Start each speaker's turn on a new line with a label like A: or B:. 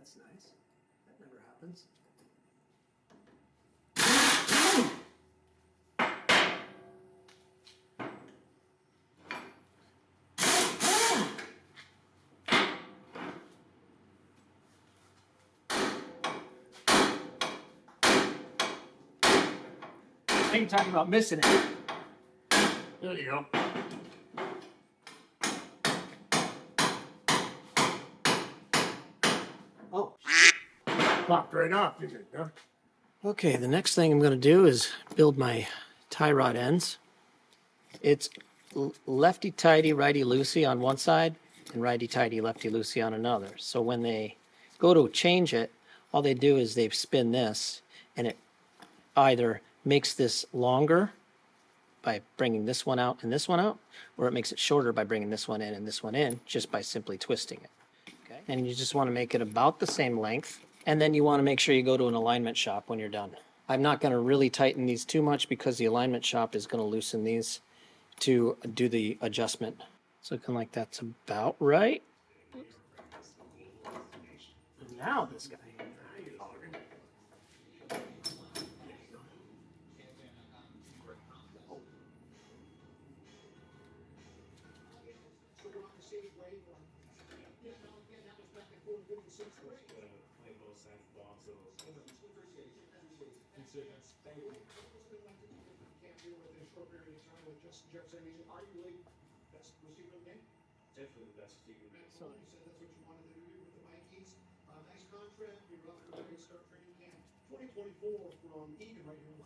A: That's nice. That never happens. I ain't talking about missing it. There you go. Oh, popped right off, didn't it? Huh? Okay, the next thing I'm going to do is build my tie rod ends. It's lefty-tighty, righty-loosey on one side, and righty-tighty, lefty-loosey on another. So when they go to change it, all they do is they spin this, and it either makes this longer by bringing this one out and this one out, or it makes it shorter by bringing this one in and this one in, just by simply twisting it. Okay? And you just want to make it about the same length, and then you want to make sure you go to an alignment shop when you're done. I'm not going to really tighten these too much because the alignment shop is going to loosen these to do the adjustment. It's looking like that's about right. And now this guy.
B: Definitely the best receiver. So you said that's what you wanted to do with the Vikings. Nice contract. You're off to a great start training camp. 2024 from Egan right here.